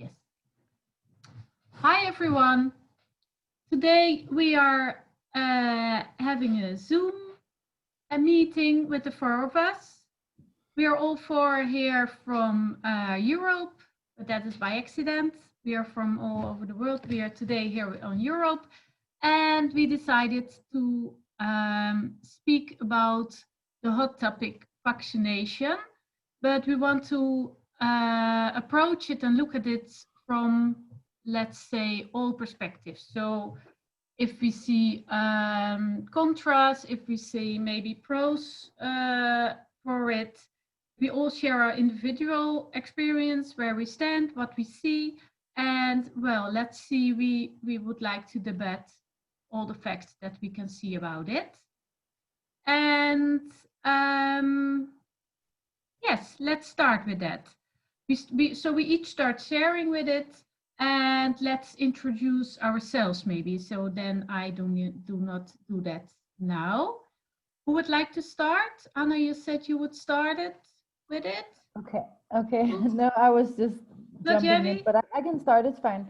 Yes. Hi everyone. Today we are having a Zoom meeting with the four of us. We are all four here from Europe, but that is by accident. We are from all over the world. We are today here on Europe, and we decided to speak about the hot topic vaccination, but we want to approach it and look at it from, let's say, all perspectives. So if we see contras, if we see maybe pros for it, we all share our individual experience, where we stand, what we see, and well, let's see, we would like to debate all the facts that we can see about it. And yes, let's start with that. So we each start sharing with it, and let's introduce ourselves maybe. So then I do not do that now. Who would like to start? Anna, you said you would start it with it. Okay. No, I was just jumping in, but I can start. It's fine.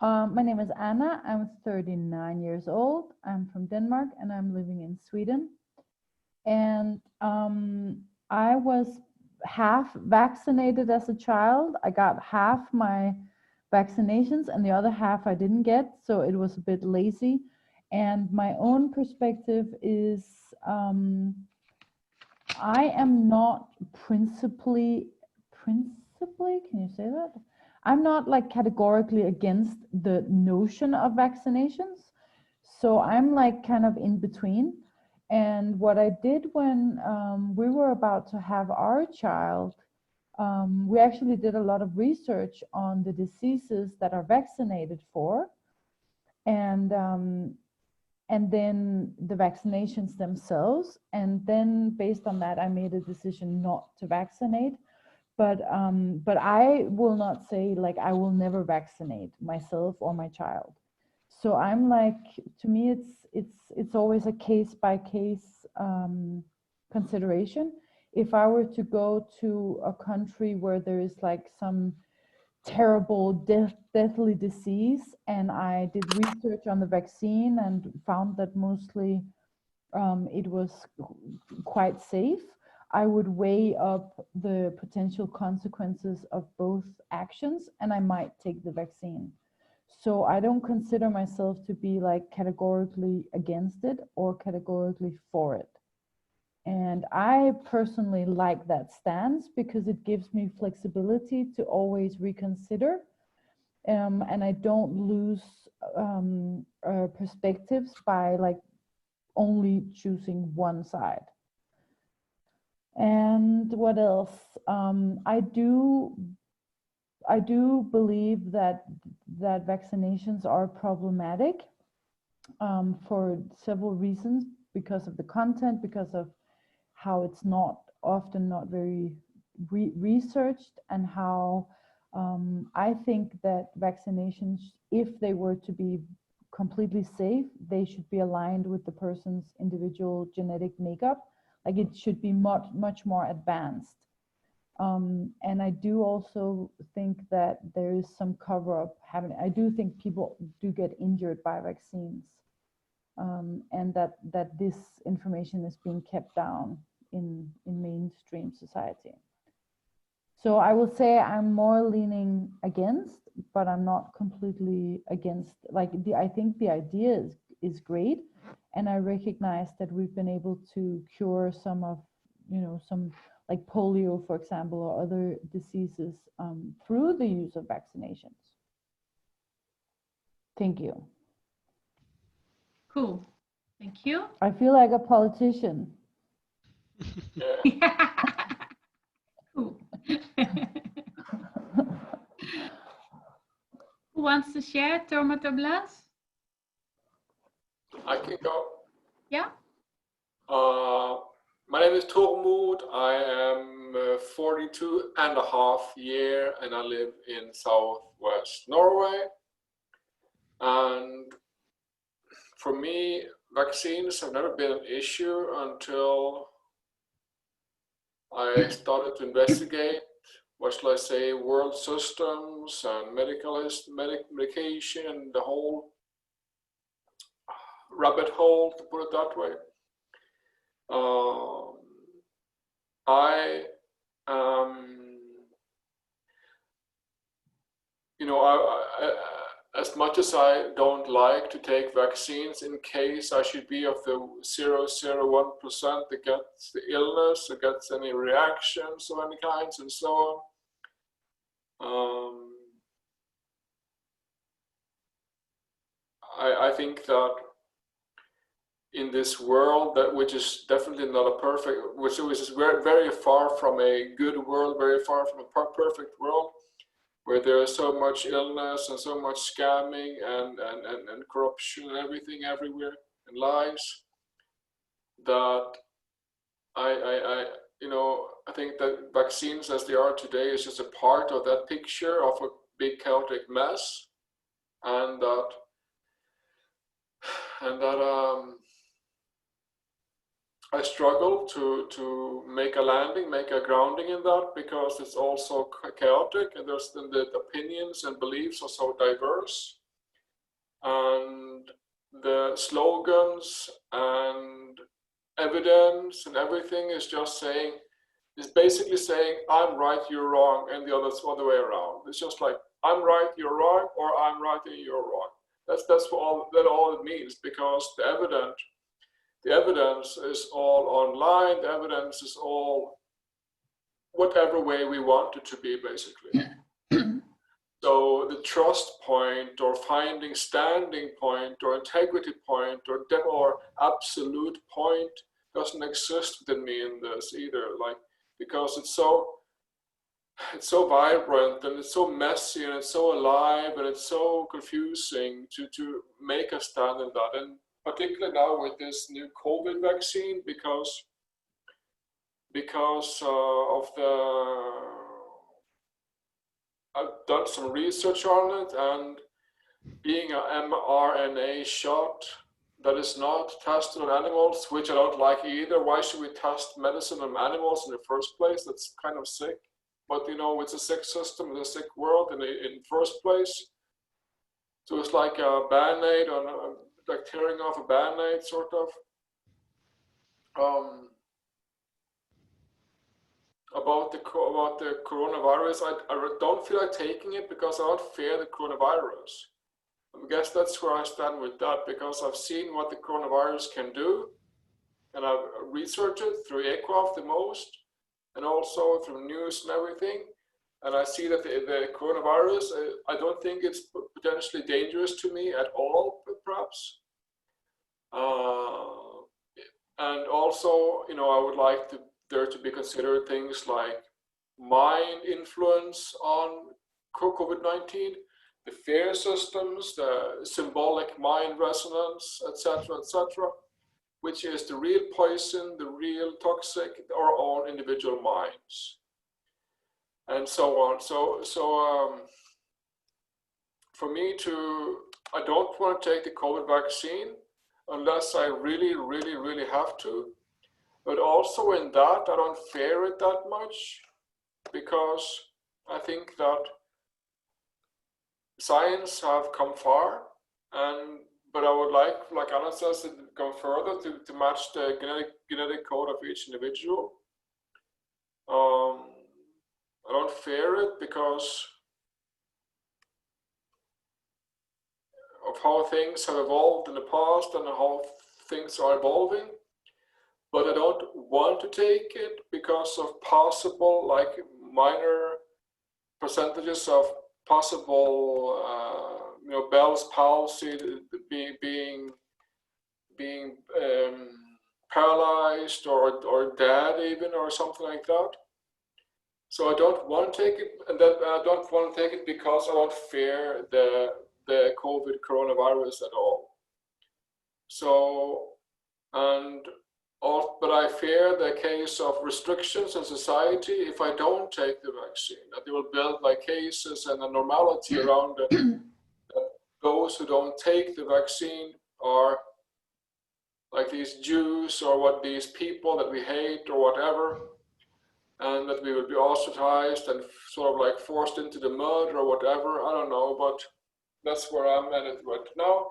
My name is Anna. I'm 39 years old. I'm from Denmark and I'm living in Sweden. And I was half vaccinated as a child. I got half my vaccinations and the other half I didn't get, so it was a bit lazy. And my own perspective is I am not principally, can you say that? I'm not like categorically against the notion of vaccinations. So I'm like kind of in between. And what I did when we were about to have our child, we actually did a lot of research on the diseases that are vaccinated for. And then the vaccinations themselves. And then based on that, I made a decision not to vaccinate. But I will not say like I will never vaccinate myself or my child. So I'm like, to me, it's always a case by case consideration. If I were to go to a country where there is like some terrible deathly disease, and I did research on the vaccine and found that mostly it was quite safe, I would weigh up the potential consequences of both actions and I might take the vaccine. So I don't consider myself to be like categorically against it or categorically for it. And I personally like that stance because it gives me flexibility to always reconsider, and I don't lose perspectives by like only choosing one side. And what else? I do believe that vaccinations are problematic for several reasons, because of the content, because of how it's often not very researched, and how I think that vaccinations, if they were to be completely safe, they should be aligned with the person's individual genetic makeup. Like it should be much more advanced. And I do also think that there is some cover-up happening. I do think people do get injured by vaccines, and that this information is being kept down in mainstream society. So I will say I'm more leaning against, but I'm not completely against. Like I think the idea is great, and I recognize that we've been able to cure some of, some like polio, for example, or other diseases through the use of vaccinations. Thank you. Cool. Thank you. I feel like a politician. Cool. Who wants to share? Tormat or Blas? I can go. Yeah. My name is Tormod. I am 42 and a half years and I live in southwest Norway. And for me, vaccines have never been an issue until I started to investigate what shall I say, world systems and medication and the whole rabbit hole, to put it that way. As much as I don't like to take vaccines in case I should be of the 0.01% that gets the illness or gets any reactions of any kinds and so on, I think that in this world, which is definitely not a perfect, which is very, very far from a good world, very far from a perfect world, where there is so much illness and so much scamming and corruption and everything everywhere and lies, that I think that vaccines as they are today is just a part of that picture of a big chaotic mess, and that I struggle to make a landing, make a grounding in that, because it's also chaotic, and the opinions and beliefs are so diverse, and the slogans and evidence and everything is basically saying I'm right, you're wrong, and the other way around. It's just like I'm right, you're wrong, or I'm right and you're wrong. That's all it means, because the evidence is all online. The evidence is all whatever way we want it to be, basically. So the trust point, or finding standing point, or integrity point, or absolute point doesn't exist within me in this either. Like, because it's so vibrant, and it's so messy, and it's so alive, and it's so confusing to make a stand in that. And particularly now with this new COVID vaccine, because of I've done some research on it, and being an mRNA shot that is not tested on animals, which I don't like either. Why should we test medicine on animals in the first place? That's kind of sick. But it's a sick system, it's a sick world in the first place. So it's like a band-aid on like tearing off a band-aid, sort of. About the coronavirus, I don't feel like taking it because I don't fear the coronavirus. I guess that's where I stand with that, because I've seen what the coronavirus can do, and I've researched it through aircraft the most, and also through news and everything. And I see that the coronavirus, I don't think it's potentially dangerous to me at all, perhaps. And also, I would like there to be considered things like mind influence on COVID-19, the fear systems, the symbolic mind resonance, etc., which is the real poison, the real toxic, our own individual minds, and so on. So for me I don't want to take the COVID vaccine unless I really, really, really have to. But also in that, I don't fear it that much, because I think that science have come far, but I would like Anna says, to go further to match the genetic code of each individual. I don't fear it because of how things have evolved in the past and how things are evolving. But I don't want to take it because of possible, like, minor percentages of possible, Bell's palsy, being paralyzed or dead even, or something like that. So I don't want to take it, and then I don't want to take it because I don't fear the coronavirus at all. So, but I fear the case of restrictions in society if I don't take the vaccine, that they will build like cases and a normality around it, that those who don't take the vaccine are like these Jews, or these people that we hate, or whatever. and that we will be ostracized and sort of like forced into the mud or whatever. I don't know, but that's where I'm at it right now.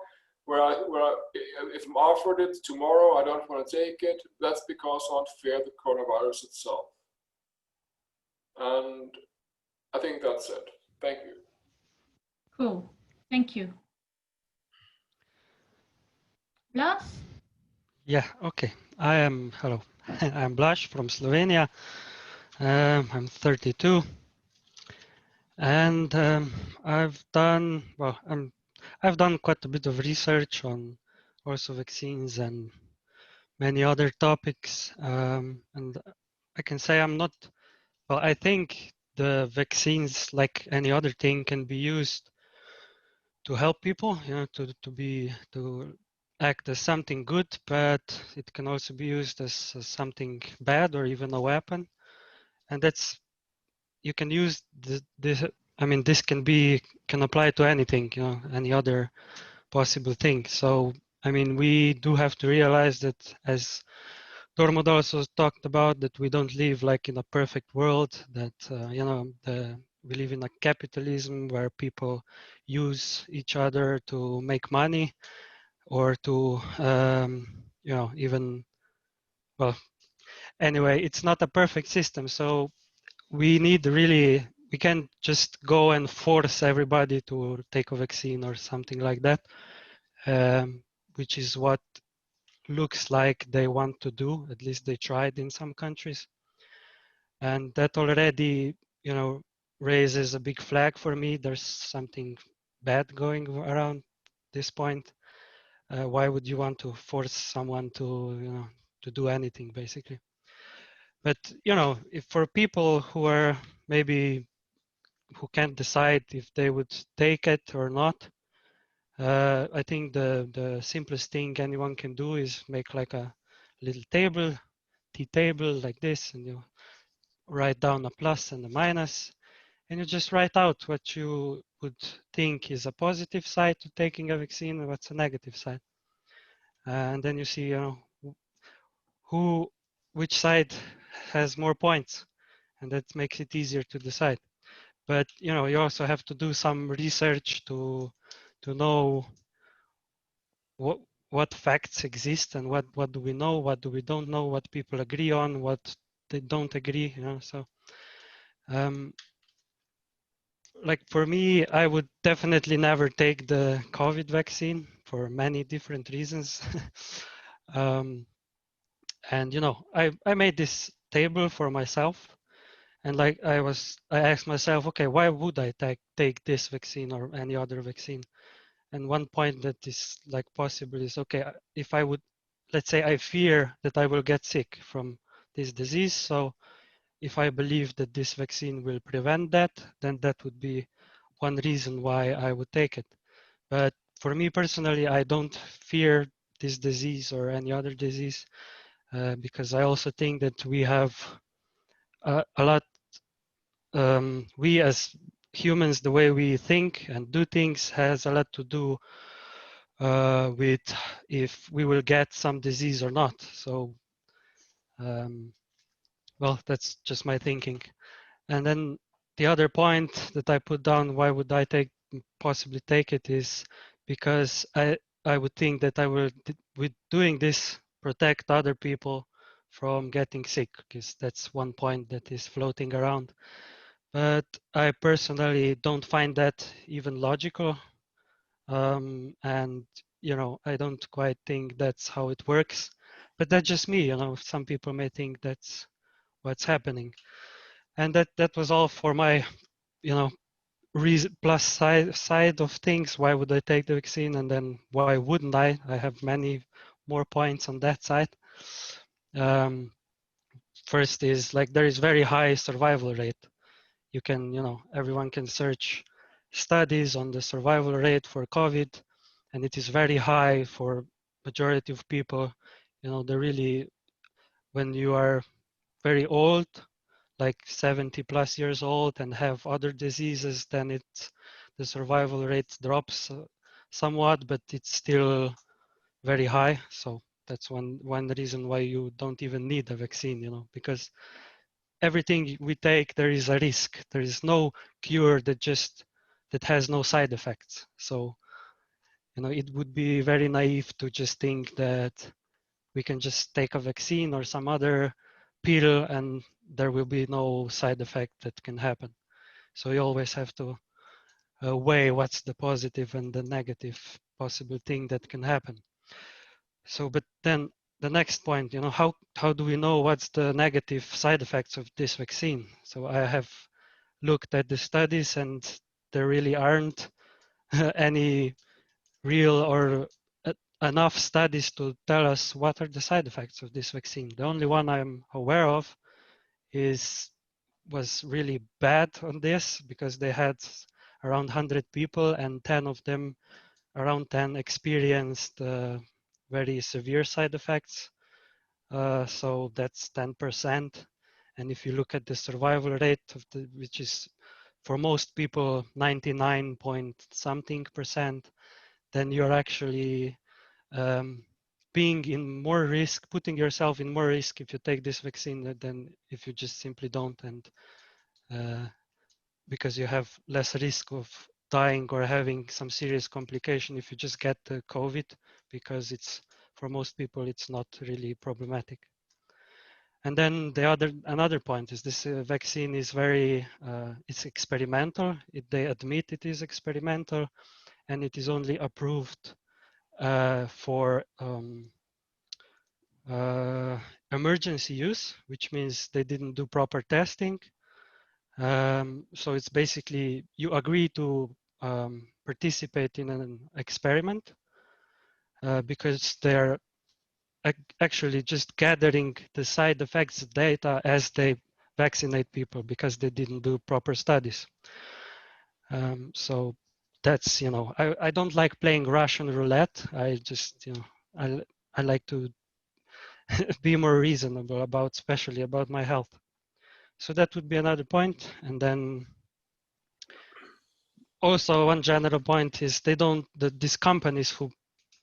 If I'm offered it tomorrow, I don't want to take it. That's because I don't fear the coronavirus itself. And I think that's it. Thank you. Cool. Thank you. Blas? Yeah, okay. Hello, I'm Blaž from Slovenia. I'm 32. And I've done, well, I've done quite a bit of research on also vaccines and many other topics. And I can say I'm not, well, I think the vaccines, like any other thing, can be used to help people, to act as something good, but it can also be used as something bad or even a weapon. And that's, you can use this, I mean, this can apply to anything, any other possible thing. So, I mean, we do have to realize that, as Tormod also talked about, that we don't live like in a perfect world, that, we live in a capitalism where people use each other to make money or to, even, well, anyway, it's not a perfect system. So we need really, we can't just go and force everybody to take a vaccine or something like that, which is what looks like they want to do. At least they tried in some countries. And that already, raises a big flag for me. There's something bad going around this point. Why would you want to force someone to do anything, basically? But, if for people who are maybe who can't decide if they would take it or not, I think the simplest thing anyone can do is make like a little table, tea table like this, and you write down a plus and a minus, and you just write out what you would think is a positive side to taking a vaccine and what's a negative side. And then you see, which side has more points, and that makes it easier to decide. But you also have to do some research to know what facts exist and what do we know, what do we don't know, what people agree on, what they don't agree. So like for me, I would definitely never take the COVID vaccine for many different reasons. And I made this table for myself, and like I asked myself, okay, why would I take this vaccine or any other vaccine? And one point that is like possible is, okay, if I would, let's say I fear that I will get sick from this disease. So if I believe that this vaccine will prevent that, then that would be one reason why I would take it. But for me personally, I don't fear this disease or any other disease, because I also think that we have a lot, we as humans, the way we think and do things has a lot to do with if we will get some disease or not. So, well, that's just my thinking. And then the other point that I put down, why would I possibly take it, is because I would think that I will, with doing this, protect other people from getting sick, because that's one point that is floating around. But I personally don't find that even logical. And I don't quite think that's how it works, but that's just me. Some people may think that's what's happening. And that was all for my plus side of things. Why would I take the vaccine, and then why wouldn't I have many more points on that side. First is, like, there is very high survival rate. You can, everyone can search studies on the survival rate for COVID, and it is very high for majority of people. They're really, when you are very old, like 70 plus years old, and have other diseases, then the survival rate drops somewhat, but it's still very high. So that's one reason why you don't even need a vaccine, because everything we take, there is a risk. There is no cure that has no side effects. So, it would be very naive to just think that we can just take a vaccine or some other pill and there will be no side effect that can happen. So you always have to weigh what's the positive and the negative possible thing that can happen. So, but then the next point, how do we know what's the negative side effects of this vaccine? So I have looked at the studies and there really aren't any real or enough studies to tell us what are the side effects of this vaccine. The only one I'm aware of was really bad on this because they had around 100 people and 10 of them, around 10 experienced very severe side effects. So that's 10%. And if you look at the survival rate which is for most people 99 point something percent, then you're actually being in more risk, putting yourself in more risk if you take this vaccine than if you just simply don't, and because you have less risk of dying or having some serious complication if you just get the COVID, because for most people it's not really problematic. And then another point is this vaccine is it's experimental. They admit it is experimental, and it is only approved for emergency use, which means they didn't do proper testing. So it's basically you agree to participate in an experiment because they're actually just gathering the side effects data as they vaccinate people because they didn't do proper studies. So that's, I don't like playing Russian roulette. I just, I like to be more reasonable especially about my health. So that would be another point. And then also one general point is these companies who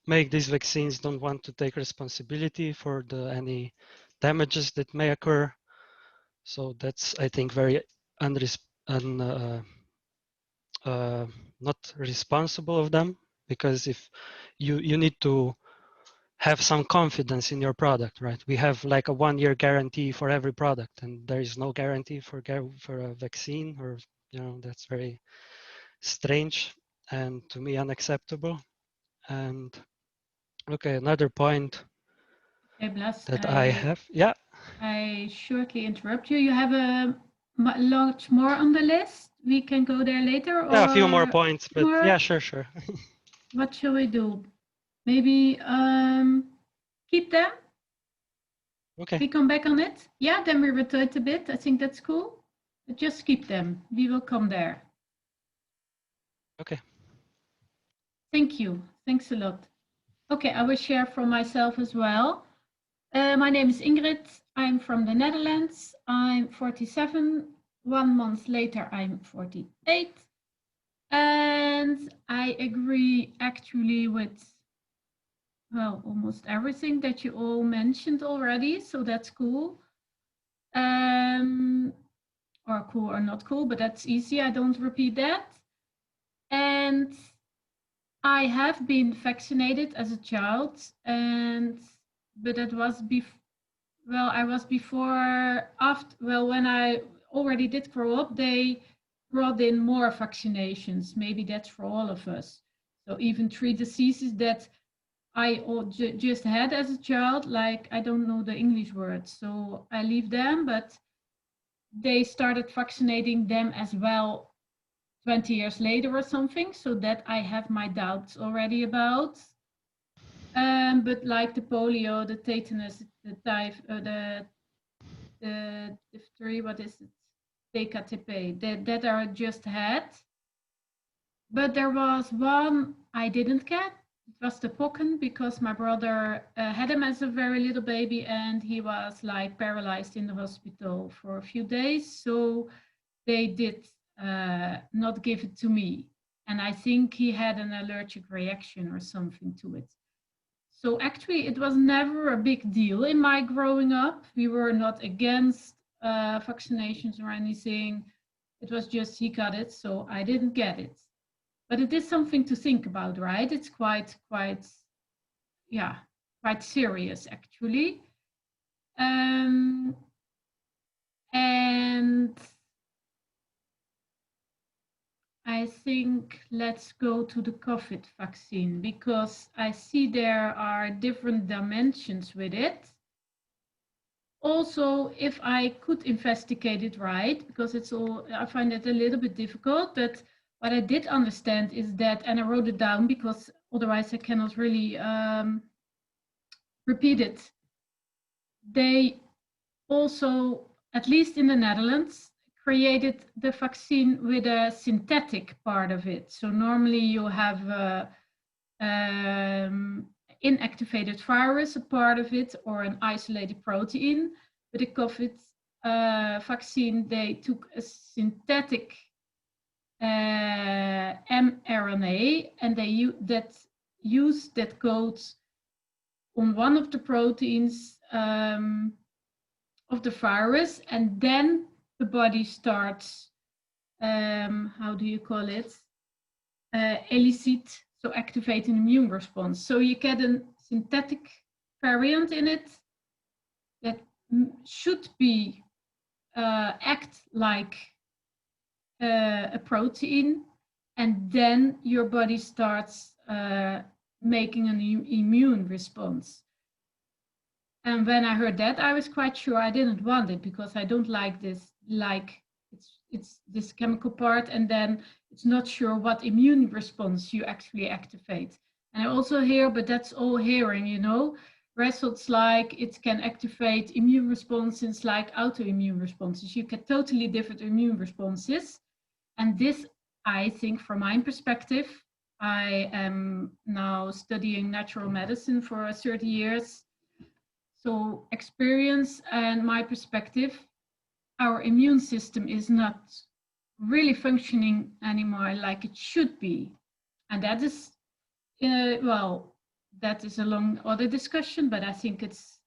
make these vaccines don't want to take responsibility for any damages that may occur. So that's, I think, very not responsible of them, because if you need to have some confidence in your product, right? We have like a 1-year guarantee for every product, and there is no guarantee for a vaccine, or that's very strange and to me unacceptable. And okay, another point Blas, that I have, yeah. I shortly interrupt you. You have a lot more on the list. We can go there later. Yeah, or a few more points, but more? yeah, sure. What shall we do? Maybe keep them? Okay. We come back on it? Yeah, then we rotate a bit. I think that's cool. But just keep them. We will come there. Okay. Thank you. Thanks a lot. Okay, I will share from myself as well. My name is Ingrid. I'm from the Netherlands. I'm 47. 1 month later, I'm 48. And I agree actually with, well, almost everything that you all mentioned already. So that's cool. Or cool or not cool, but that's easy. I don't repeat that. And I have been vaccinated as a child, but it was I was when I already did grow up, they brought in more vaccinations. Maybe that's for all of us. So even 3 diseases that I just had as a child, like I don't know the English words, so I leave them, but they started vaccinating them as well 20 years later or something, so that I have my doubts already about. But like the polio, the tetanus, the diphtheria, what is it? DKTP, that I just had. But there was one I didn't get. It was the pocken, because my brother had him as a very little baby, and he was like paralyzed in the hospital for a few days. So they did not give it to me. And I think he had an allergic reaction or something to it. So actually, it was never a big deal in my growing up. We were not against vaccinations or anything. It was just he got it, so I didn't get it. But it is something to think about, right? It's quite serious actually. And I think let's go to the COVID vaccine, because I see there are different dimensions with it. Also, if I could investigate it right, because it's all, I find it a little bit difficult, but what I did understand is that, and I wrote it down because otherwise I cannot really repeat it. They also, at least in the Netherlands, created the vaccine with a synthetic part of it. So normally you have inactivated virus, a part of it, or an isolated protein. With the COVID vaccine, they took a synthetic mRNA, and they used that codes on one of the proteins of the virus, and then the body starts, how do you call it? Elicit, so activate an immune response. So you get a synthetic variant in it that should be act like a protein, and then your body starts making an immune response. And when I heard that, I was quite sure I didn't want it, because I don't like this, like it's this chemical part, and then it's not sure what immune response you actually activate. And I also hear, but that's all hearing, you know, results like it can activate immune responses like autoimmune responses. You get totally different immune responses. And this, I think, from my perspective, I am now studying natural medicine for 30 years. So experience and my perspective, our immune system is not really functioning anymore like it should be. And that is, well, that is a long other discussion, but I think it's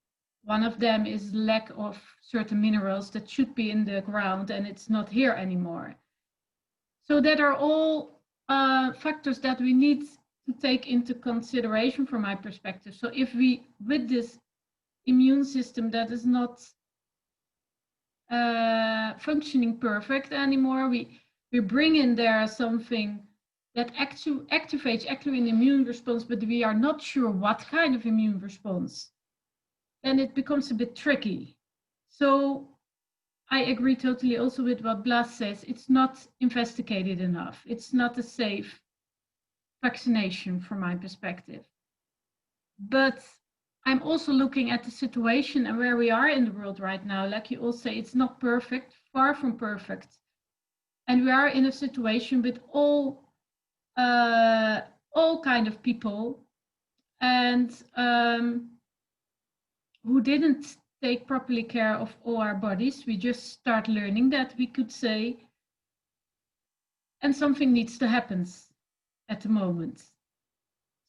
one of them is lack of certain minerals that should be in the ground, and it's not here anymore. So that are all factors that we need to take into consideration from my perspective. So if we, with this immune system that is not functioning perfect anymore, we bring in there something that activates actually an immune response, but we are not sure what kind of immune response, then it becomes a bit tricky. So I agree totally also with what Blas says. It's not investigated enough. It's not a safe vaccination from my perspective. But I'm also looking at the situation and where we are in the world right now. Like you all say, it's not perfect, far from perfect. And we are in a situation with all kind of people, and who didn't take properly care of all our bodies. We just start learning that, we could say, and something needs to happen at the moment.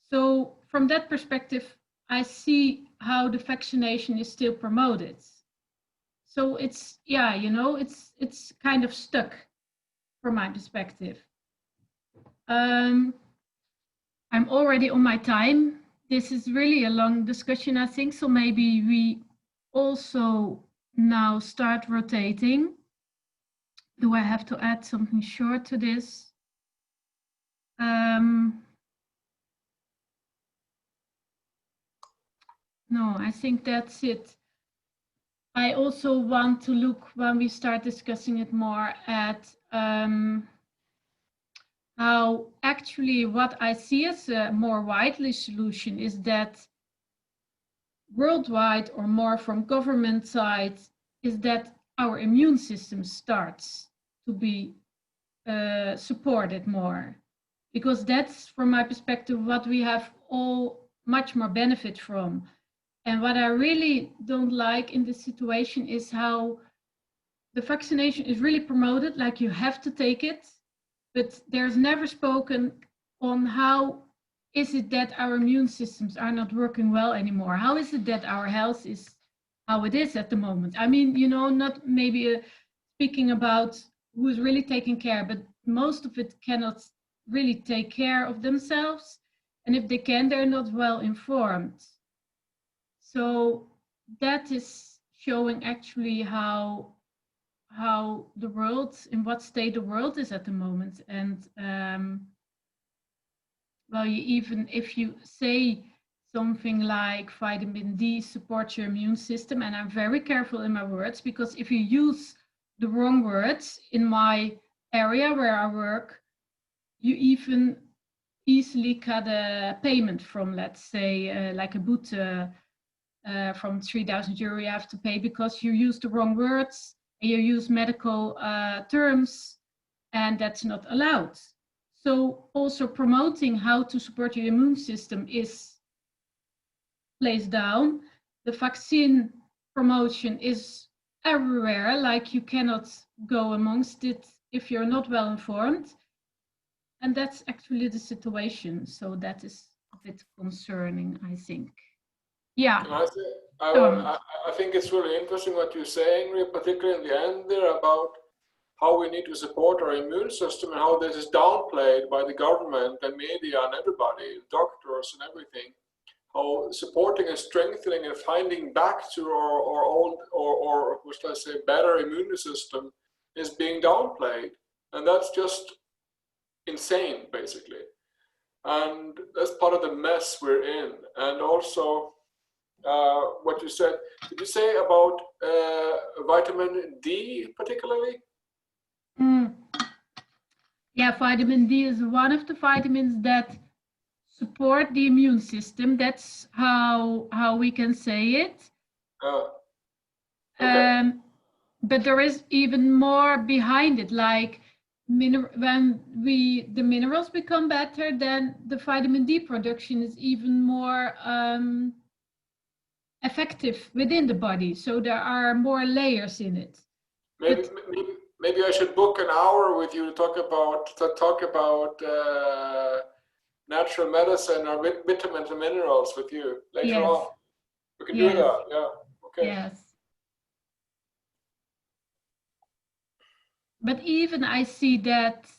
So from that perspective, I see how the vaccination is still promoted. So it's, yeah, you know, it's kind of stuck from my perspective. I'm already on my time. This is really a long discussion, I think, so maybe we also now start rotating. Do I have to add something short to this? No, I think that's it. I also want to look, when we start discussing it more, at how actually what I see as a more widely solution is that worldwide, or more from government side, is that our immune system starts to be supported more. Because that's, from my perspective, what we have all much more benefit from. And what I really don't like in this situation is how the vaccination is really promoted, like you have to take it, but there's never spoken on how is it that our immune systems are not working well anymore? How is it that our health is how it is at the moment. I mean, not maybe speaking about who's really taking care, but most of it cannot really take care of themselves. And if they can, they're not well informed. So that is showing actually how the world, in what state the world is at the moment. And well, even if you say something like vitamin D supports your immune system, and I'm very careful in my words, because if you use the wrong words in my area where I work, you even easily cut a payment from, let's say, like a boot from 3,000 euro you have to pay because you use the wrong words and you use medical terms, and that's not allowed. So also promoting how to support your immune system is placed down. The vaccine promotion is everywhere, like you cannot go amongst it if you're not well informed. And that's actually the situation. So that is a bit concerning, I think. Yeah. I think it's really interesting what you're saying, particularly in the end there, about how we need to support our immune system and how this is downplayed by the government and media and everybody, doctors and everything. How supporting and strengthening and finding back to our old or what should I say, better immune system is being downplayed. And that's just insane, basically. And that's part of the mess we're in. And also, what you said, did you say about vitamin D particularly? Yeah, vitamin D is one of the vitamins that support the immune system. That's how we can say it. Okay. But there is even more behind it, like when the minerals become better, then the vitamin D production is even more effective within the body. So there are more layers in it. Maybe I should book an hour with you to talk about natural medicine or vitamins and minerals with you later on. We can do that. Yeah. Okay. Yes. But even I see that,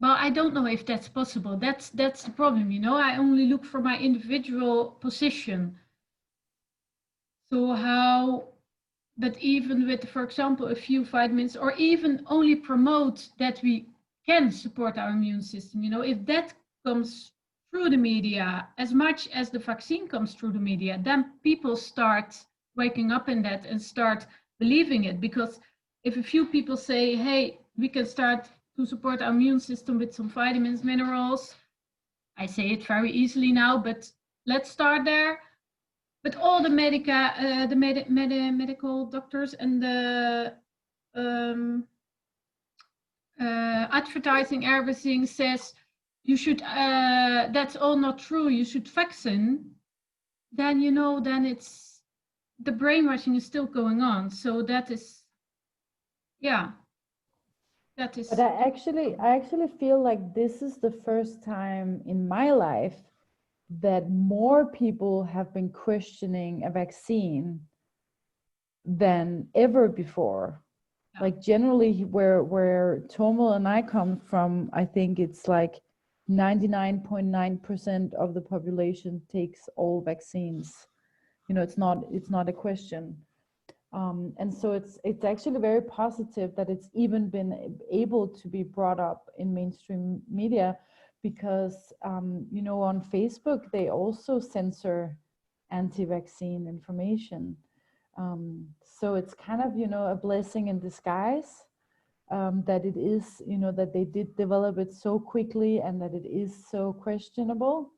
well, I don't know if that's possible. That's the problem, I only look for my individual position. So but even with, for example, a few vitamins, or even only promote that we can support our immune system, if that comes through the media as much as the vaccine comes through the media, then people start waking up in that and start believing it. Because if a few people say, hey, we can start to support our immune system with some vitamins, minerals, I say it very easily now, but let's start there. But all the medical doctors and the advertising, everything says you should, that's all not true, you should vaccine, then then it's, the brainwashing is still going on. So that is, that is. But I actually feel like this is the first time in my life that more people have been questioning a vaccine than ever before. Yeah. Like generally where Tomal and I come from, I think it's like 99.9% of the population takes all vaccines. It's not a question. And so it's actually very positive that it's even been able to be brought up in mainstream media, because on Facebook they also censor anti-vaccine information. So it's kind of a blessing in disguise, that it is that they did develop it so quickly and that it is so questionable,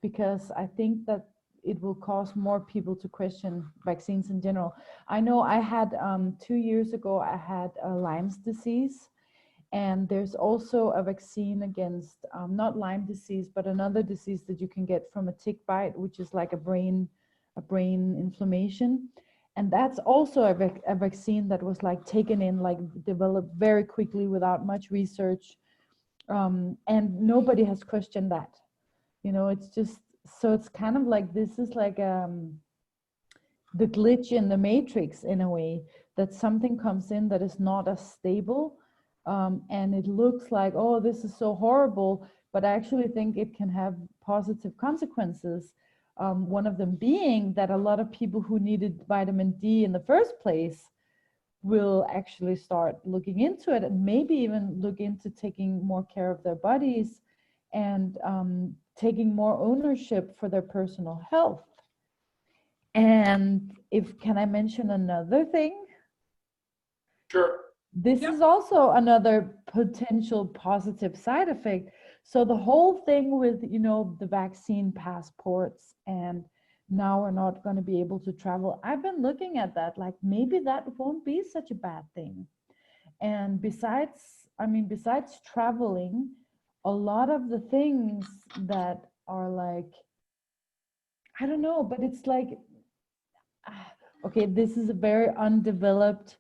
because I think that it will cause more people to question vaccines in general. I know I had 2 years ago, I had Lyme's disease, and there's also a vaccine against not Lyme disease, but another disease that you can get from a tick bite, which is like a brain inflammation. And that's also a vaccine that was like taken in, like developed very quickly without much research, and nobody has questioned that. It's just, so it's kind of like, this is like the glitch in the matrix in a way, that something comes in that is not as stable, and it looks like, oh, this is so horrible, but I actually think it can have positive consequences. One of them being that a lot of people who needed vitamin D in the first place will actually start looking into it, and maybe even look into taking more care of their bodies, and taking more ownership for their personal health. And if can I mention another thing? Sure. This Yep. is also another potential positive side effect. So the whole thing with, the vaccine passports, and now we're not going to be able to travel. I've been looking at that, like maybe that won't be such a bad thing. And besides traveling, a lot of the things that are like, I don't know, but it's like, okay, this is a very undeveloped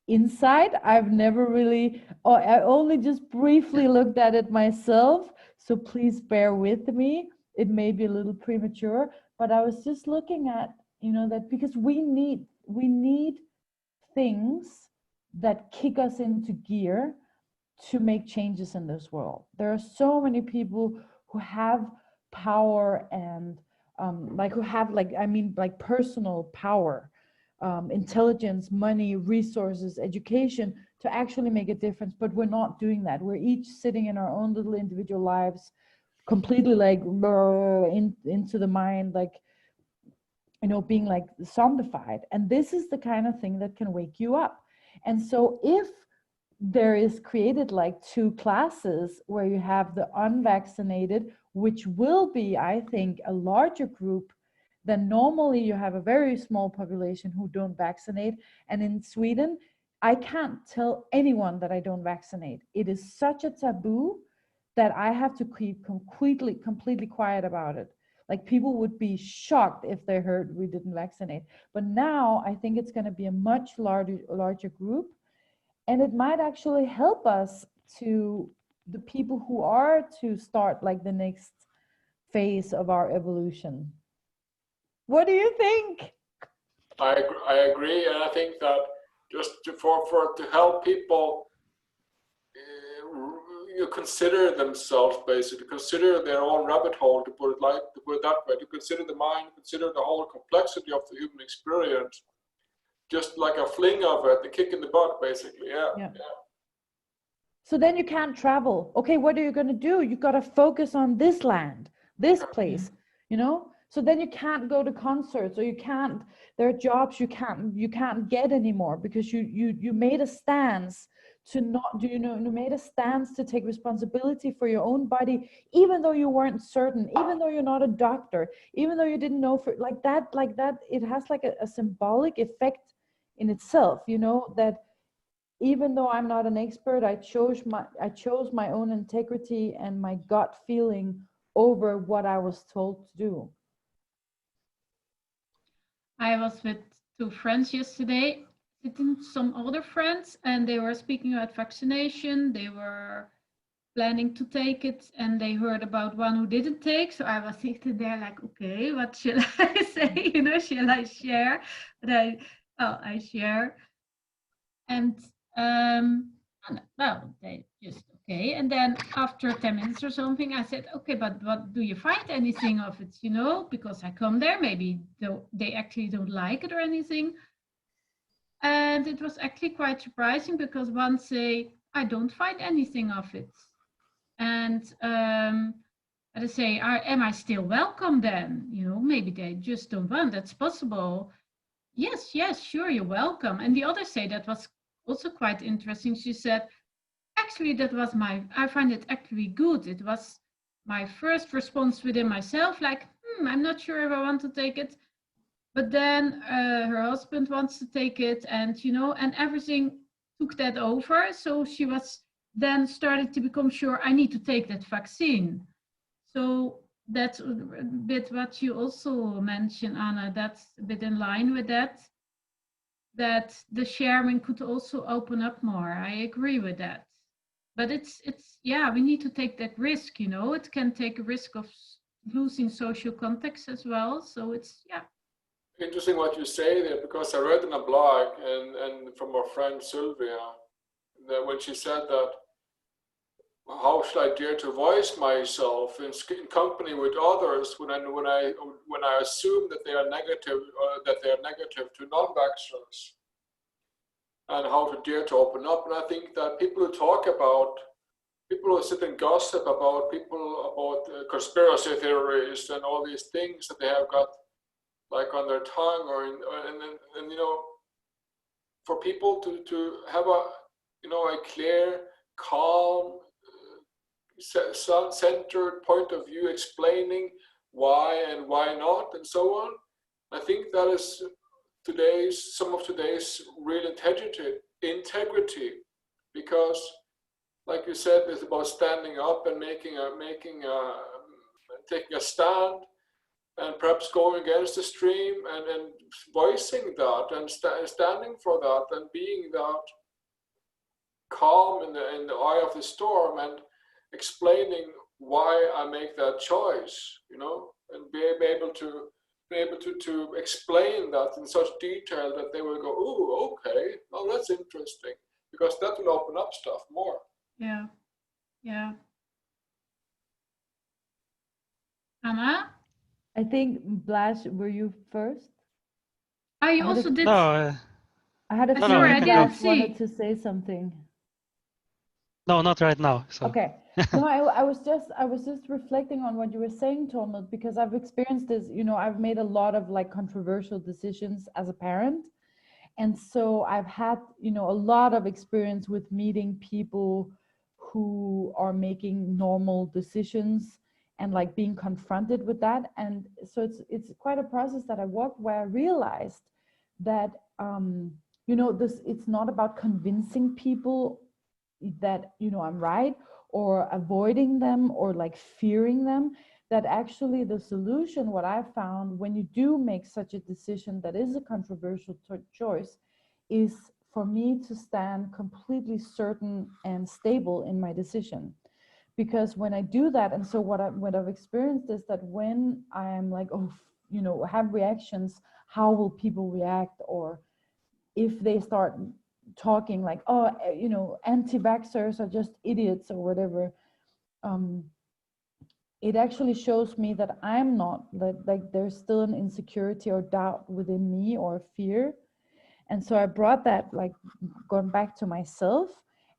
insight. I've never really, or I only just briefly looked at it myself. So please bear with me. It may be a little premature, but I was just looking at, that because we need things that kick us into gear to make changes in this world. There are so many people who have power, and who have like personal power, intelligence, money, resources, education, to actually make a difference. But we're not doing that. We're each sitting in our own little individual lives, completely like into the mind, like, being like zombified. And this is the kind of thing that can wake you up. And so if there is created like two classes, where you have the unvaccinated, which will be, I think, a larger group than normally. You have a very small population who don't vaccinate. And in Sweden, I can't tell anyone that I don't vaccinate. It is such a taboo that I have to keep completely quiet about it. Like, people would be shocked if they heard we didn't vaccinate. But now I think it's going to be a much larger group. And it might actually help us, to the people who are to start like the next phase of our evolution. What do you think? I agree, and I think that just to help people, you consider themselves, basically consider their own rabbit hole, to put it that way, to consider the mind, consider the whole complexity of the human experience, just like a fling of it, the kick in the butt, basically. Yeah. So then you can't travel. Okay, what are you going to do? You got to focus on this land, this place, So then you can't go to concerts, or there are jobs you can't get anymore, because you made a stance to not do, you made a stance to take responsibility for your own body, even though you weren't certain, even though you're not a doctor, even though you didn't know, for like that, it has like a symbolic effect in itself, that even though I'm not an expert, I chose my own integrity and my gut feeling over what I was told to do. I was with two friends yesterday, sitting some other friends, and they were speaking about vaccination. They were planning to take it, and they heard about one who didn't take. So I was sitting there like, okay, what shall I say? Shall I share? But I share. And well, they just okay. And then after 10 minutes or something, I said, okay, but what do you find anything of it? Because I come there, maybe they actually don't like it or anything. And it was actually quite surprising, because one say, I don't find anything of it. And I say, am I still welcome then? Maybe they just don't want. That's possible. Yes, sure, you're welcome. And the other say that was also quite interesting. She said, actually, I find it actually good. It was my first response within myself, like, I'm not sure if I want to take it. But then her husband wants to take it, and everything took that over. So she was then started to become sure, I need to take that vaccine. So that's a bit what you also mentioned, Anna. That's a bit in line with that the sharing could also open up more. I agree with that. But it's we need to take that risk, It can take a risk of losing social context as well. So it's interesting what you say there, because I read in a blog and from our friend Sylvia that when she said that, how should I dare to voice myself in company with others when I assume that they are negative to non-vaxxers, and how to dare to open up. And I think that people who sit and gossip about conspiracy theories and all these things that they have got like on their tongue and you know, for people to have a clear, calm, centered point of view explaining why and why not and so on. I think that is some of today's real integrity, because like you said, it's about standing up and taking a stand and perhaps going against the stream and voicing that and standing for that and being that calm in the eye of the storm and explaining why I make that choice, you know, and be able to explain that in such detail that they will go, "Ooh, okay, oh, that's interesting," because that will open up stuff more. Yeah. Yeah. Anna? I think, Blash, were you first? Oh, you I had a- also did. No, I had a No, no, feeling you I can didn't go. Blash wanted see. to say something. No, not right now. So Okay. No, I was just reflecting on what you were saying, Tormod, because I've experienced this, you know, I've made a lot of like controversial decisions as a parent. And so I've had, you know, a lot of experience with meeting people who are making normal decisions and like being confronted with that. And so it's quite a process that I walked where I realized that you know, it's not about convincing people that, you know, I'm right, or avoiding them or like fearing them. That actually the solution, what I found when you do make such a decision that is a controversial choice, is for me to stand completely certain and stable in my decision. Because when I do that, and so what I've experienced is that when I'm like, oh, you know, have reactions, how will people react, or if they start talking like, oh, you know, anti-vaxxers are just idiots or whatever, it actually shows me that I'm not, like there's still an insecurity or doubt within me or fear. And so I brought that, like, gone back to myself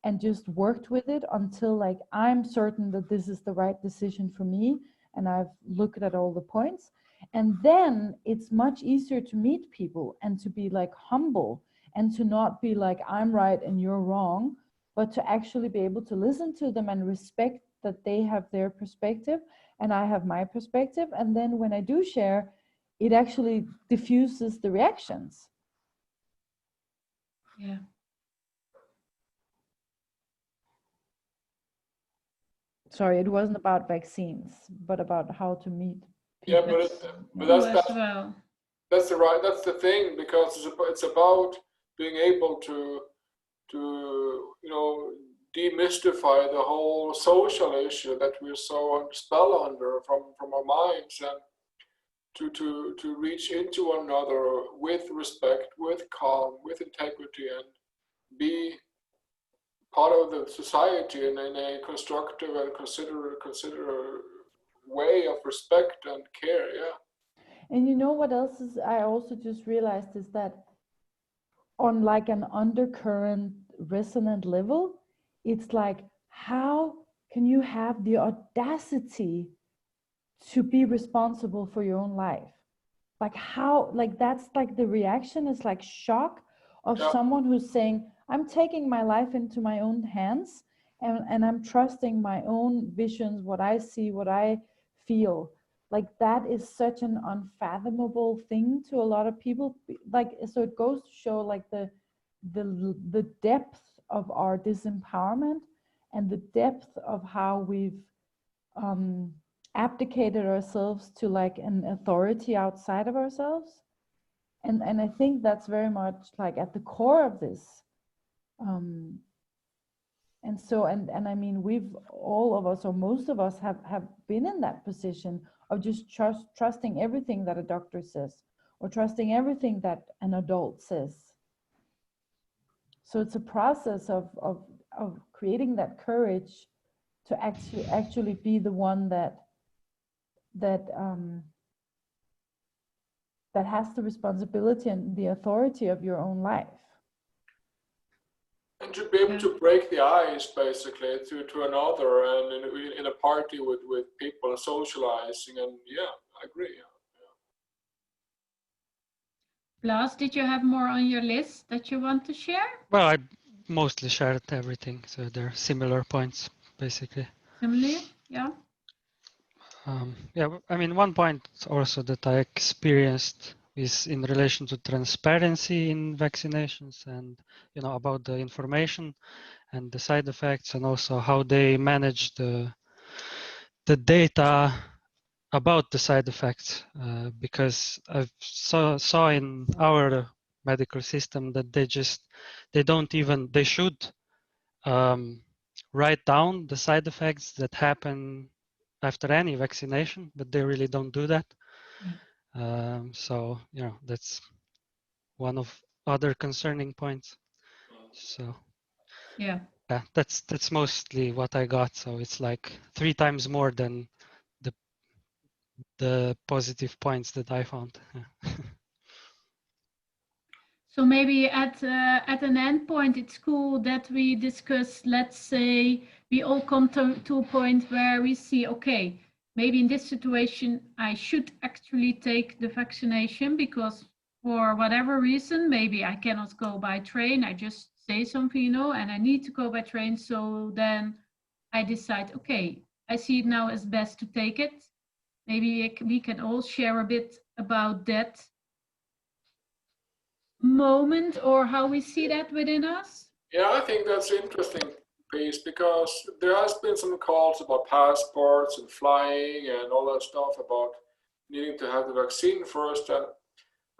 and just worked with it until like I'm certain that this is the right decision for me, and I've looked at all the points. And then it's much easier to meet people and to be like humble and to not be like I'm right and you're wrong, but to actually be able to listen to them and respect that they have their perspective and I have my perspective. And then when I do share, it actually diffuses the reactions. Yeah. Sorry, it wasn't about vaccines, but about how to meet Yeah, people. but True that's as well. that's the thing, because it's about being able to you know, demystify the whole social issue that we're so spell under from our minds, and to reach into one another with respect, with calm, with integrity, and be part of the society in a constructive and consider way of respect and care. Yeah. And you know what else is, I also just realized is that on like an undercurrent resonant level, it's like, how can you have the audacity to be responsible for your own life? Like how, like that's like the reaction is like shock of Yeah. someone who's saying, I'm taking my life into my own hands, and I'm trusting my own visions, what I see, what I feel. Like that is such an unfathomable thing to a lot of people. Like, so it goes to show like the depth of our disempowerment and the depth of how we've abdicated ourselves to like an authority outside of ourselves. And I think that's very much like at the core of this. And so, and I mean, we've, all of us or most of us have been in that position of just trusting everything that a doctor says, or trusting everything that an adult says. So it's a process of creating that courage to actually be the one that has the responsibility and the authority of your own life. And to be able to break the ice, basically, to another, and in a party with people socializing, and yeah, I agree. Yeah. Blas, did you have more on your list that you want to share? Well, I mostly shared everything, so they're similar points, basically. Similar, yeah. Yeah, I mean, one point also that I experienced is in relation to transparency in vaccinations, and about the information and the side effects, and also how they manage the data about the side effects, because I saw in our medical system that they should write down the side effects that happen after any vaccination, but they really don't do that. So that's one of other concerning points. So yeah, that's mostly what I got. So it's like 3 times more than the positive points that I found. So maybe at an end point, it's cool that we discuss, let's say, we all come to a point where we see, okay, maybe in this situation, I should actually take the vaccination because for whatever reason, maybe I cannot go by train. I just say something, and I need to go by train. So then I decide, okay, I see it now as best to take it. Maybe we can all share a bit about that moment or how we see that within us? Yeah, I think that's an interesting piece because there has been some calls about passports and flying and all that stuff about needing to have the vaccine first. And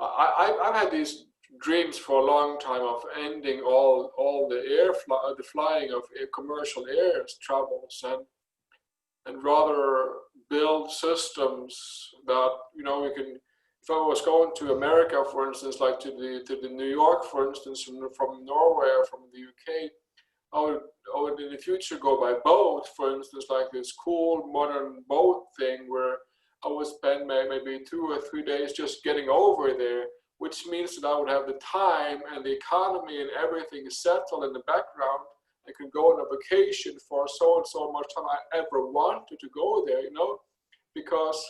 I've had these dreams for a long time of ending all the flying of commercial air travels and rather build systems that we can. If I was going to America, for instance, like to the New York, for instance, from Norway or from the UK, I would in the future go by boat, for instance, like this cool modern boat thing where I would spend maybe 2 or 3 days just getting over there, which means that I would have the time and the economy and everything settled in the background. I could go on a vacation for so and so much time I ever wanted to go there, because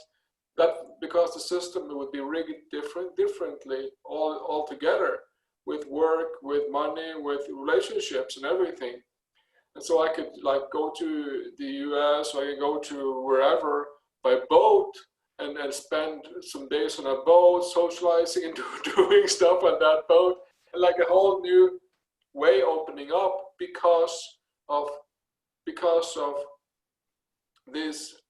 the system would be rigged differently altogether, with work, with money, with relationships and everything. And so I could go to the US, or I could go to wherever by boat and spend some days on a boat socializing and doing stuff on that boat, and like a whole new way opening up because of these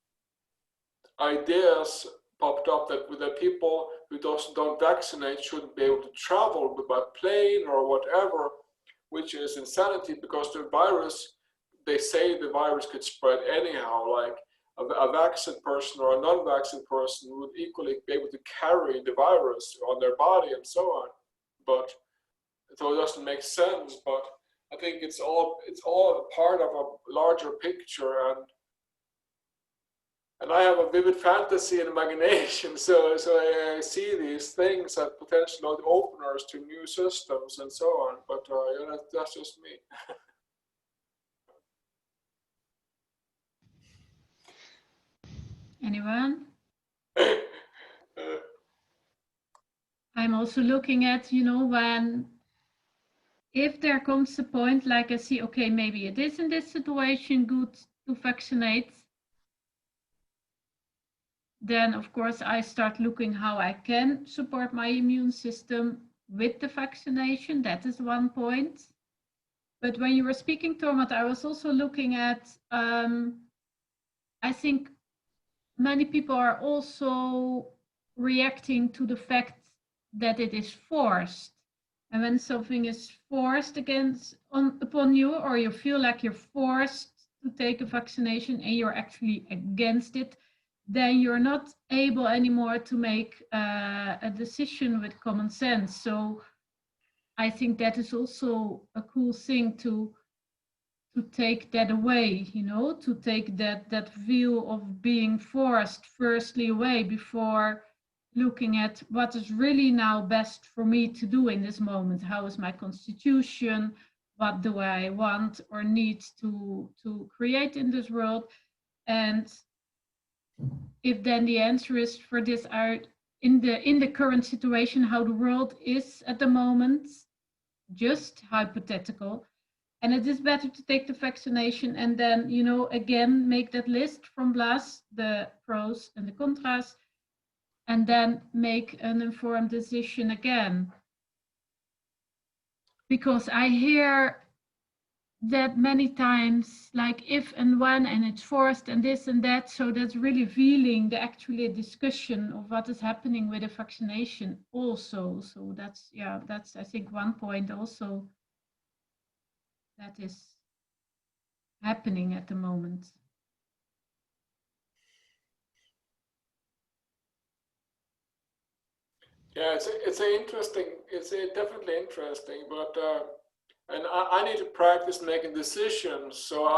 ideas popped up that people who don't vaccinate shouldn't be able to travel by plane or whatever, which is insanity because the virus, they say the virus could spread anyhow, like a vaccinated person or a non-vaccinated person would equally be able to carry the virus on their body and so on. But so it doesn't make sense, but I think it's all part of a larger picture, and I have a vivid fantasy and imagination, so I see these things as potential openers to new systems and so on. But that's just me. Anyone? I'm also looking at, if there comes a point like I see, okay, maybe it is in this situation good to vaccinate, then of course I start looking how I can support my immune system with the vaccination. That is one point. But when you were speaking, Tormat, I was also looking at, I think many people are also reacting to the fact that it is forced. And when something is forced upon you, or you feel like you're forced to take a vaccination and you're actually against it, then you're not able anymore to make a decision with common sense. So I think that is also a cool thing to take that away, you know, to take that view of being forced firstly away before looking at what is really now best for me to do in this moment. How is my constitution? What do I want or need to create in this world? And if then the answer is for this are in the current situation, how the world is at the moment, just hypothetical, and it is better to take the vaccination and then, you know, again make that list from Blas, the pros and the contras, and then make an informed decision again. Because I hear that many times, like if and when, and it's forced and this and that. So that's really revealing the actually discussion of what is happening with the vaccination also. So that's, yeah, that's I think one point also that is happening at the moment. Yeah, it's definitely interesting, but and I need to practice making decisions. So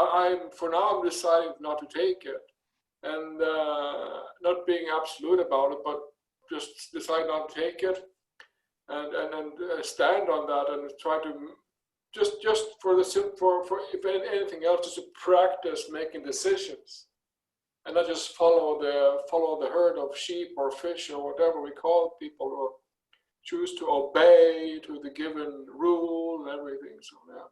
for now I'm deciding not to take it, and not being absolute about it, but just decide not to take it, and stand on that, and try to just for if anything else, just to practice making decisions, and not just follow the herd of sheep or fish or whatever we call people, or choose to obey to the given rule and everything. So yeah.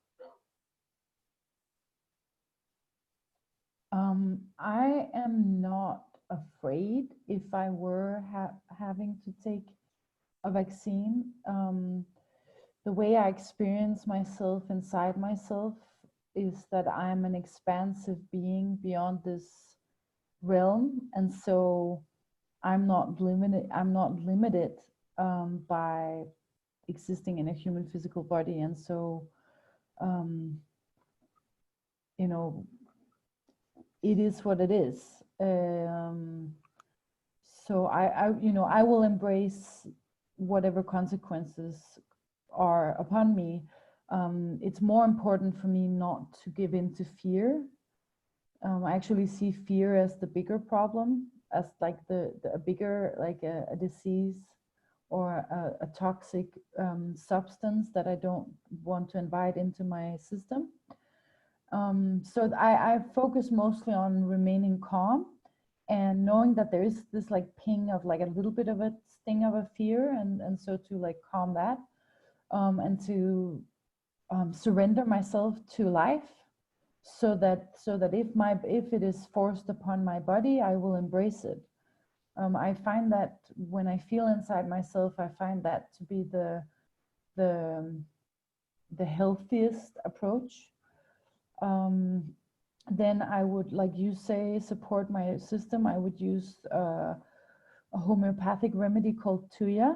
I am not afraid if I were having to take a vaccine. The way I experience myself inside myself is that I'm an expansive being beyond this realm, and so I'm not limited by existing in a human physical body, and so you know, it is what it is. So I will embrace whatever consequences are upon me. It's more important for me not to give in to fear. I actually see fear as the bigger problem, as like a bigger, like a disease or a toxic substance that I don't want to invite into my system. So I focus mostly on remaining calm and knowing that there is this like ping of like a little bit of a sting of a fear, and so to like calm that, and to surrender myself to life, so that if it is forced upon my body, I will embrace it. I find that when I feel inside myself, I find that to be the healthiest approach. Then I would, like you say, support my system. I would use a homeopathic remedy called Tuya,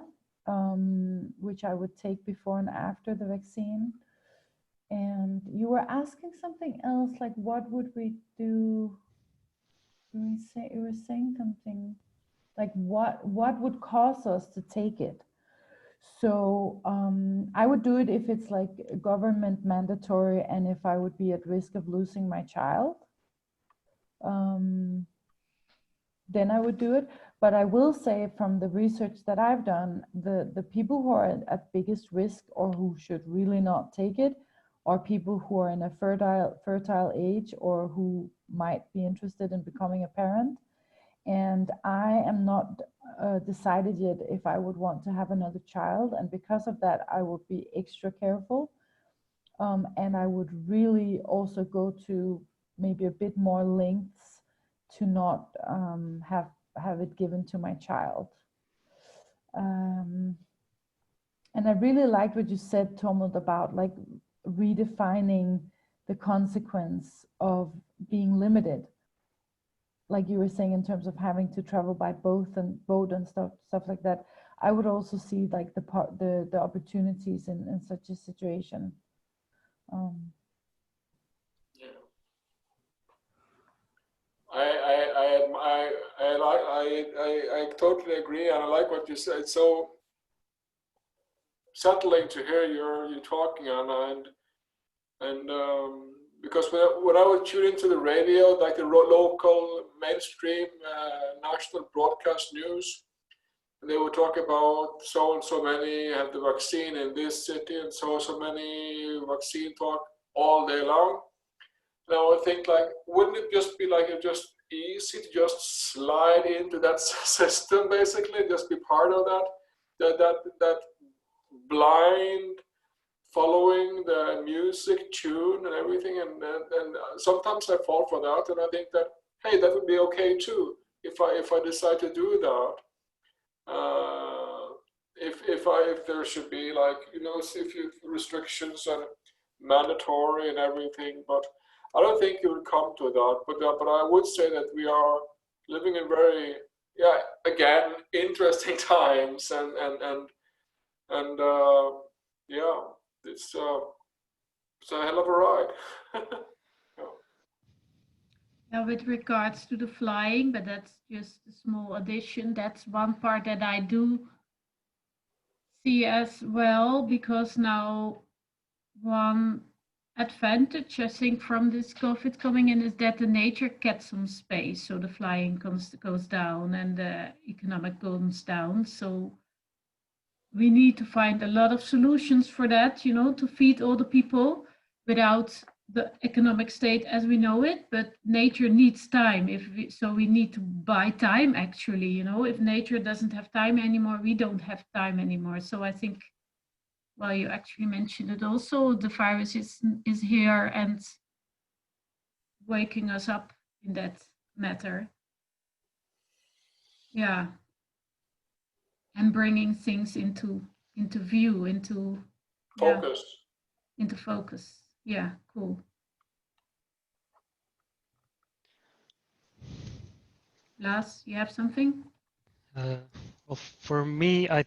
which I would take before and after the vaccine. And you were asking something else, like what would we do? You were saying something like what would cause us to take it. So I would do it if it's like government mandatory and if I would be at risk of losing my child. Then I would do it. But I will say, from the research that I've done, the people who are at biggest risk or who should really not take it are people who are in a fertile age or who might be interested in becoming a parent. And I am not decided yet if I would want to have another child. And because of that, I would be extra careful. And I would really also go to maybe a bit more lengths to not have it given to my child. And I really liked what you said, Tormod, about like redefining the consequence of being limited. Like you were saying, in terms of having to travel by boat and stuff like that. I would also see like the opportunities in such a situation. Yeah. I totally agree, and I like what you said. It's so settling to hear you talking, Anna, and because when I would tune into the radio, like the local mainstream national broadcast news, and they would talk about so and so many have the vaccine in this city, and so many vaccine talk all day long. And I would think, like, wouldn't it just be like just easy to just slide into that system, basically, just be part of that blind following the music tune and everything, and sometimes I fall for that, and I think that, hey, that would be okay too if I decide to do that. If there should be, like, if you restrictions and mandatory and everything, but I don't think it would come to that. But I would say that we are living in very, again, interesting times, and yeah, it's a hell of a ride. Now, with regards to the flying, but that's just a small addition. That's one part that I do see as well, because now one advantage, I think, from this COVID coming in is that the nature gets some space. So the flying goes down and the economic goes down. So we need to find a lot of solutions for that, to feed all the people without the economic state as we know it. But nature needs time. So we need to buy time, actually. If nature doesn't have time anymore, we don't have time anymore. So I think, well, you actually mentioned it also, the virus is here and waking us up in that matter. Yeah. And bringing things into view, into Focus. Into focus. Yeah, cool. Lars, you have something? Well, for me, I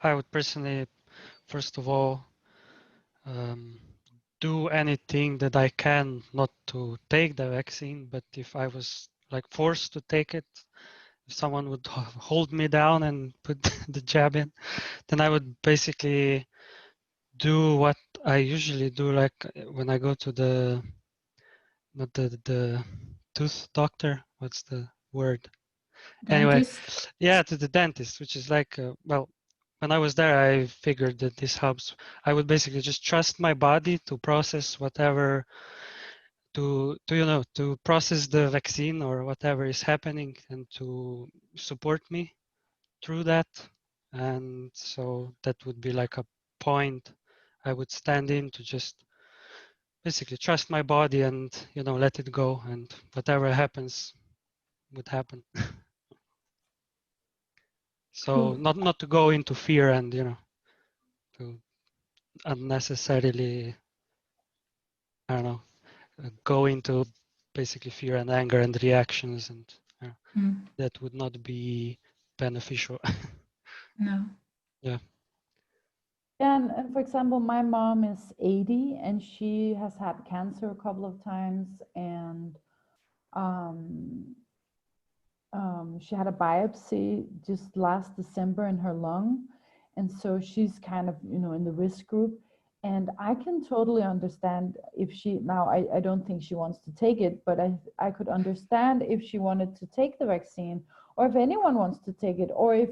would personally, first of all, do anything that I can not to take the vaccine. But if I was like forced to take it, if someone would hold me down and put the jab in, then I would basically do what I usually do, like when I go to the tooth doctor. What's the word? Dentist? Anyway, yeah, to the dentist, which is like, well, when I was there, I figured that this helps. I would basically just trust my body to process whatever, to process the vaccine or whatever is happening, and to support me through that. And so that would be like a point I would stand in to just basically trust my body and let it go, and whatever happens would happen. So Cool. not to go into fear and to unnecessarily, I don't know, go into basically fear and anger and reactions, and that would not be beneficial. No. Yeah. And for example, my mom is 80 and she has had cancer a couple of times, and she had a biopsy just last December in her lung. And so she's kind of, in the risk group. And I can totally understand if she, now I don't think she wants to take it, but I could understand if she wanted to take the vaccine, or if anyone wants to take it, or if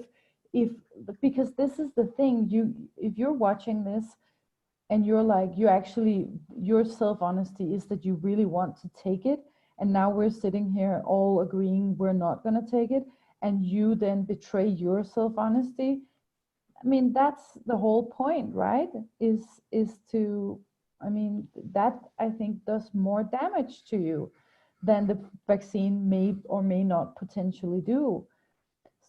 because this is the thing, if you're watching this and you're like, your self-honesty is that you really want to take it, and now we're sitting here all agreeing we're not going to take it, and you then betray your self-honesty. I mean, that's the whole point, right? Is to, I mean, that I think does more damage to you than the vaccine may or may not potentially do.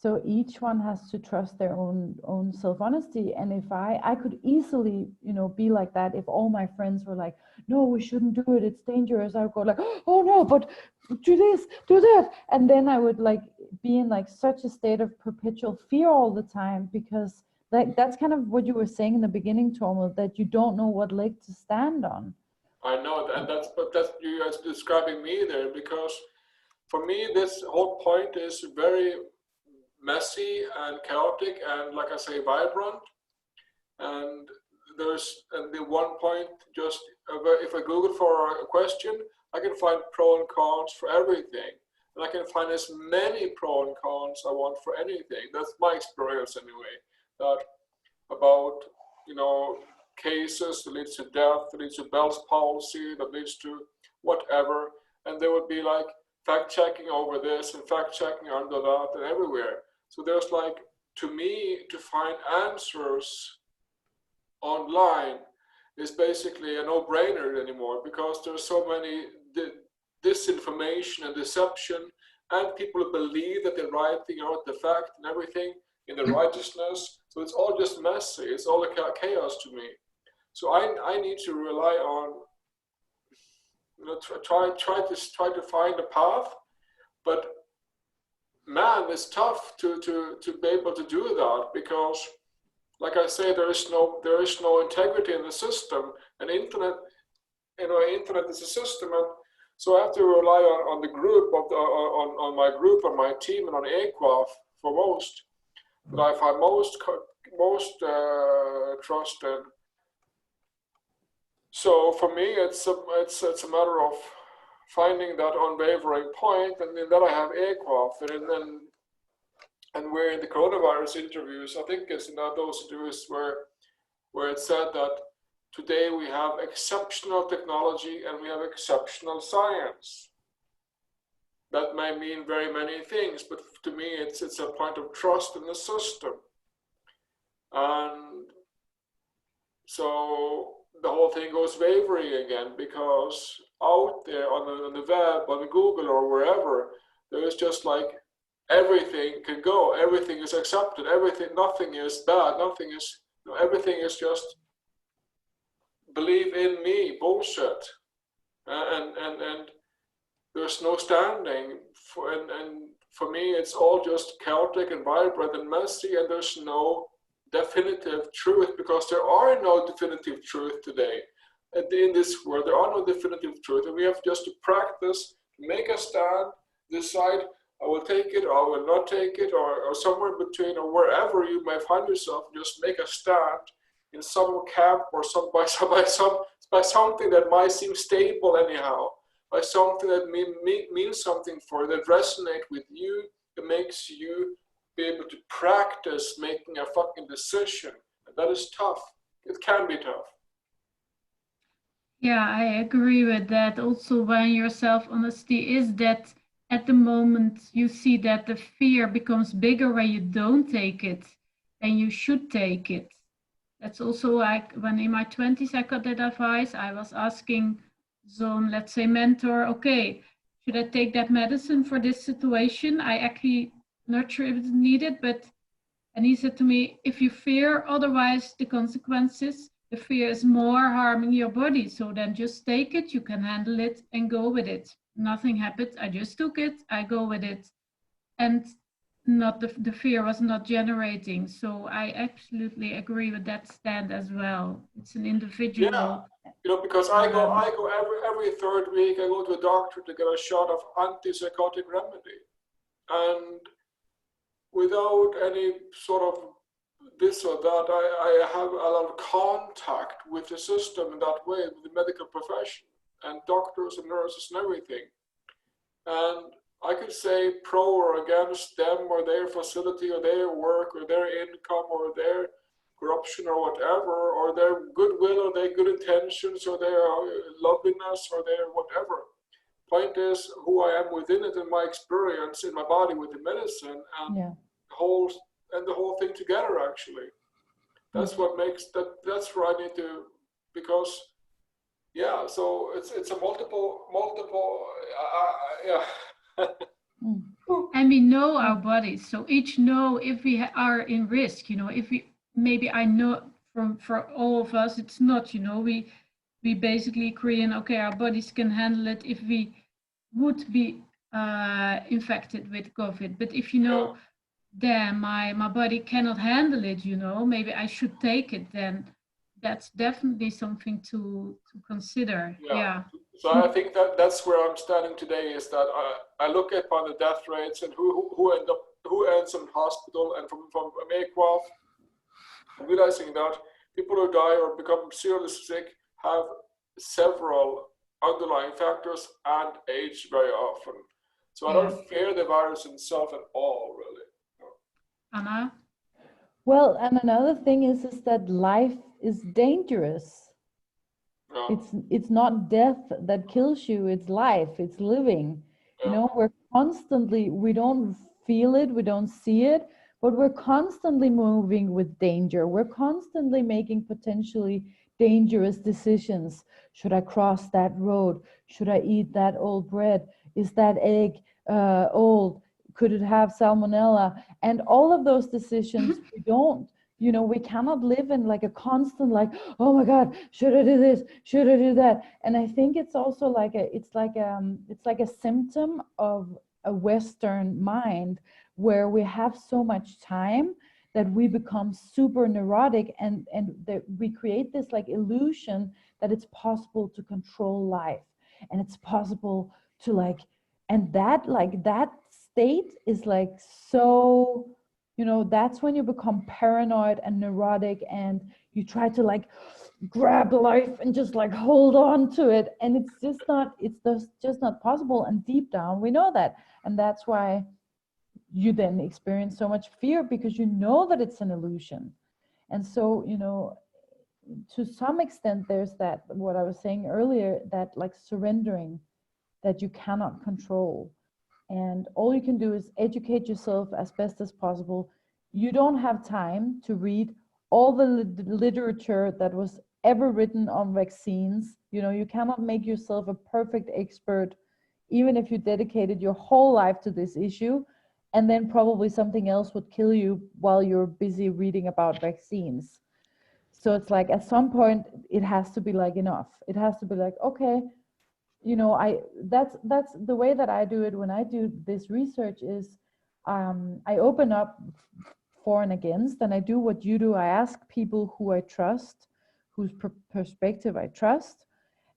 So each one has to trust their own self-honesty. And if I could easily, be like that, if all my friends were like, no, we shouldn't do it, it's dangerous, I would go like, oh no, but do this, do that. And then I would like be in like such a state of perpetual fear all the time, because like that's kind of what you were saying in the beginning, Tormod, that you don't know what leg to stand on. I know, and that's you guys describing me there, because for me, this whole point is very messy and chaotic and, like I say, vibrant. And the one point, just if I Google for a question, I can find pro and cons for everything. And I can find as many pro and cons I want for anything. That's my experience anyway. That about, you know, cases that leads to death, that leads to Bell's palsy, that leads to whatever. And there would be like fact checking over this and fact checking under that and everywhere. So there's like, to me, to find answers online is basically a no-brainer anymore, because there's so many disinformation and deception, and people believe that they're writing out the fact and everything in the righteousness. So it's all just messy. It's all a chaos to me. So I need to rely on, you know, try to find a path. But man, it's tough to be able to do that, because, like I say, there is no integrity in the system, and internet, you know, internet is a system, and so I have to rely on the group of on my group, on my team, and on AQUAF for most that I find most trust in. So for me, it's a matter of finding that unwavering point, and in that I have AQUAF, and we're in the coronavirus interviews. I think it's in those interviews where it said that today we have exceptional technology and we have exceptional science. That may mean very many things, but to me, it's a point of trust in the system. And so the whole thing goes wavering again, because out there on the web, on Google or wherever, there is just like everything can go, everything is accepted, everything, nothing is bad, nothing is, everything is just believe in me bullshit, and there's no standing for, and for me it's all just chaotic and vibrant and messy, and there's no definitive truth, because there are no definitive truth today in this world. There are no definitive truth, and we have just to practice, make a stand, decide I will take it or I will not take it, or somewhere between, or wherever you may find yourself, just make a stand in some camp or by something that might seem stable anyhow, by something that means something for you, that resonate with you, that makes you be able to practice making a fucking decision. And that is tough. It can be tough. Yeah, I agree with that. Also, when your self-honesty is that at the moment you see that the fear becomes bigger when you don't take it, and you should take it. That's also like when in my 20s I got that advice. I was asking some, let's say, mentor, okay, should I take that medicine for this situation? I actually not sure if it's needed, and he said to me, if you fear otherwise the consequences, the fear is more harming your body. So then just take it, you can handle it and go with it. Nothing happened. I just took it, I go with it. And not the fear was not generating. So I absolutely agree with that stand as well. It's an individual. Yeah, you know, because I go every third week, I go to a doctor to get a shot of antipsychotic remedy, and without any sort of this or that, I have a lot of contact with the system in that way, with the medical profession and doctors and nurses and everything. And I could say pro or against them or their facility or their work or their income or their corruption or whatever, or their goodwill or their good intentions or their loveliness or their whatever. Point is who I am within it and my experience in my body with the medicine, and the whole thing together, actually. That's what makes that's where I need to, because yeah, so it's a multiple yeah. And we know our bodies, so each know if we are in risk, you know, if we, maybe I know for all of us it's not, you know, we basically Korean, okay, our bodies can handle it if we would be infected with COVID. But if you know, damn, my body cannot handle it, you know, maybe I should take it, then that's definitely something to consider. Yeah. So I think that that's where I'm standing today, is that I look upon the death rates and who ends up in hospital, and from Maycroft, realizing that people who die or become seriously sick have several underlying factors and age very often. So I don't fear the virus itself at all, really. Anna? Well, and another thing is that life is dangerous. Yeah. It's not death that kills you, it's life, it's living. You know, we're constantly, we don't feel it, we don't see it, but we're constantly moving with danger. We're constantly making potentially dangerous decisions. Should I cross that road? Should I eat that old bread? Is that egg old? Could it have salmonella? And all of those decisions we don't, you know, we cannot live in like a constant like, oh my God, should I do this? Should I do that? And I think it's also like it's like a symptom of a Western mind where we have so much time that we become super neurotic, and that we create this like illusion that it's possible to control life, and it's possible to like, and that like that state is like so, you know, that's when you become paranoid and neurotic, and you try to like grab life and just like hold on to it, and it's just not possible. And deep down we know that, and that's why you then experience so much fear, because you know that it's an illusion. And so, you know, to some extent there's that, what I was saying earlier, that like surrendering that you cannot control, and all you can do is educate yourself as best as possible. You don't have time to read all the literature that was ever written on vaccines. You know, you cannot make yourself a perfect expert, even if you dedicated your whole life to this issue, and then probably something else would kill you while you're busy reading about vaccines. So it's like at some point it has to be like enough. It has to be like, okay, you know, that's the way that I do it when I do this research is, I open up for and against, and I do what you do. I ask people who I trust, whose perspective I trust,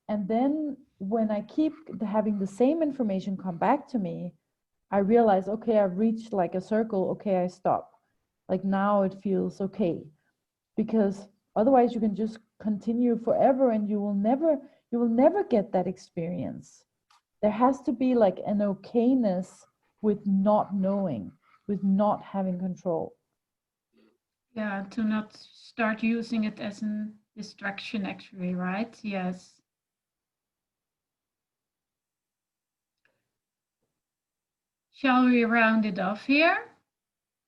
and then when I keep having the same information come back to me, I realize, okay, I've reached like a circle. Okay, I stop. Like now it feels okay, because otherwise you can just continue forever and you will never get that experience. There has to be like an okayness with not knowing, with not having control. Yeah, to not start using it as a distraction, actually, right? Yes. Shall we round it off here?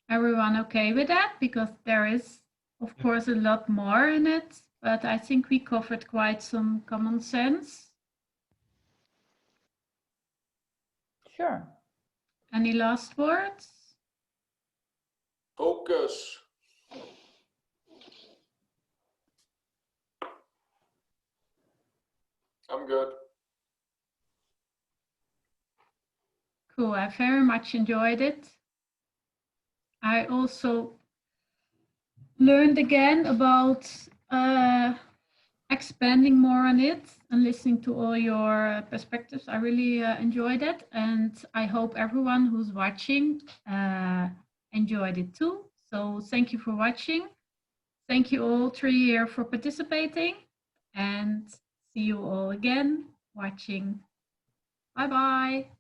Everyone okay with that? Because there is, of course, a lot more in it, but I think we covered quite some common sense. Sure. Any last words? Focus. I'm good. Cool, I very much enjoyed it. I also learned again about expanding more on it and listening to all your perspectives. I really enjoyed it, and I hope everyone who's watching enjoyed it too. So thank you for watching. Thank you all three here for participating, and see you all again watching. Bye bye.